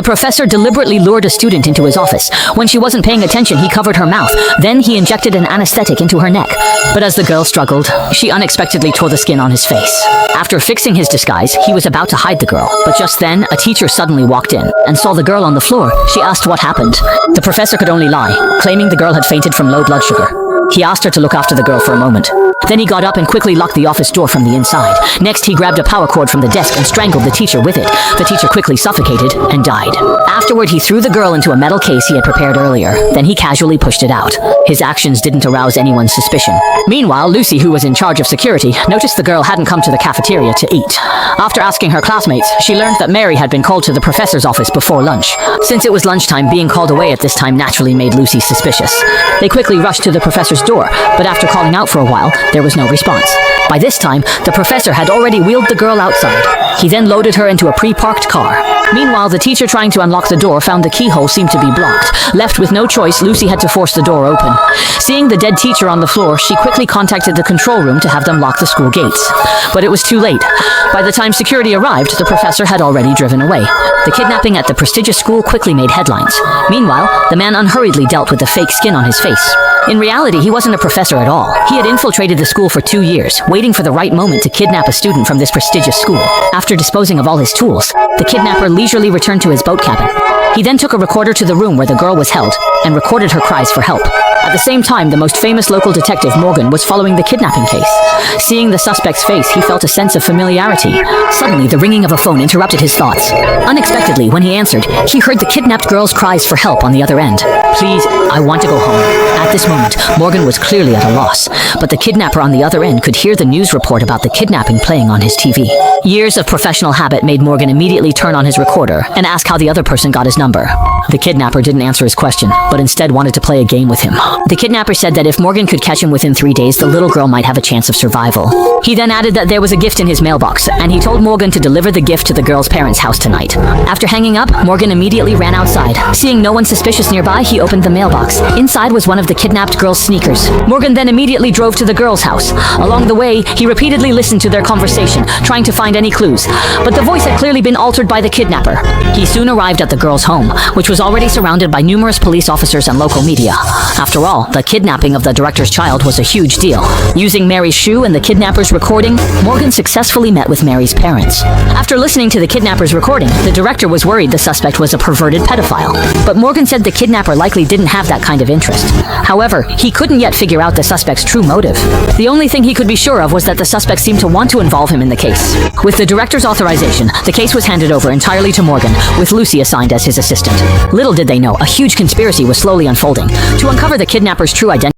The professor deliberately lured a student into his office. When she wasn't paying attention, he covered her mouth. Then he injected an anesthetic into her neck. But as the girl struggled, she unexpectedly tore the skin on his face. After fixing his disguise, he was about to hide the girl. But just then, a teacher suddenly walked in and saw the girl on the floor. She asked what happened. The professor could only lie, claiming the girl had fainted from low blood sugar. He asked her to look after the girl for a moment. Then he got up and quickly locked the office door from the inside. Next, he grabbed a power cord from the desk and strangled the teacher with it. The teacher quickly suffocated and died. Afterward, he threw the girl into a metal case he had prepared earlier. Then he casually pushed it out. His actions didn't arouse anyone's suspicion. Meanwhile, Lucy, who was in charge of security, noticed the girl hadn't come to the cafeteria to eat. After asking her classmates, she learned that Mary had been called to the professor's office before lunch. Since it was lunchtime, being called away at this time naturally made Lucy suspicious. They quickly rushed to the professor's door, but after calling out for a while, there was no response. By this time, the professor had already wheeled the girl outside. He then loaded her into a pre-parked car. Meanwhile, the teacher trying to unlock the door found the keyhole seemed to be blocked. Left with no choice, Lucy had to force the door open. Seeing the dead teacher on the floor, she quickly contacted the control room to have them lock the school gates. But it was too late. By the time security arrived, the professor had already driven away. The kidnapping at the prestigious school quickly made headlines. Meanwhile, the man unhurriedly dealt with the fake skin on his face. In reality, he wasn't a professor at all. He had infiltrated the school for 2 years, waiting for the right moment to kidnap a student from this prestigious school. After disposing of all his tools, the kidnapper leisurely returned to his boat cabin. He then took a recorder to the room where the girl was held and recorded her cries for help. At the same time, the most famous local detective, Morgan, was following the kidnapping case. Seeing the suspect's face, he felt a sense of familiarity. Suddenly, the ringing of a phone interrupted his thoughts. Unexpectedly, when he answered, he heard the kidnapped girl's cries for help on the other end. "Please, I want to go home." At this moment, Morgan was clearly at a loss, but the kidnapper on the other end could hear the news report about the kidnapping playing on his TV. Years of professional habit made Morgan immediately turn on his recorder and ask how the other person got his number. The kidnapper didn't answer his question, but instead wanted to play a game with him. The kidnapper said that if Morgan could catch him within 3 days, the little girl might have a chance of survival. He then added that there was a gift in his mailbox, and he told Morgan to deliver the gift to the girl's parents' house tonight. After hanging up, Morgan immediately ran outside. Seeing no one suspicious nearby, he opened the mailbox. Inside was one of the kidnapped girl's sneakers. Morgan then immediately drove to the girl's house. Along the way, he repeatedly listened to their conversation, trying to find any clues. But the voice had clearly been altered by the kidnapper. He soon arrived at the girl's home, which was already surrounded by numerous police officers and local media. After all, the kidnapping of the director's child was a huge deal. Using Mary's shoe and the kidnapper's recording, Morgan successfully met with Mary's parents. After listening to the kidnapper's recording, the director was worried the suspect was a perverted pedophile. But Morgan said the kidnapper likely didn't have that kind of interest. However, he couldn't yet figure out the suspect's true motive. The only thing he could be sure of was that the suspect seemed to want to involve him in the case. With the director's authorization, the case was handed over entirely to Morgan, with Lucy assigned as his assistant. Little did they know, a huge conspiracy was slowly unfolding. To uncover the kidnapper's true identity,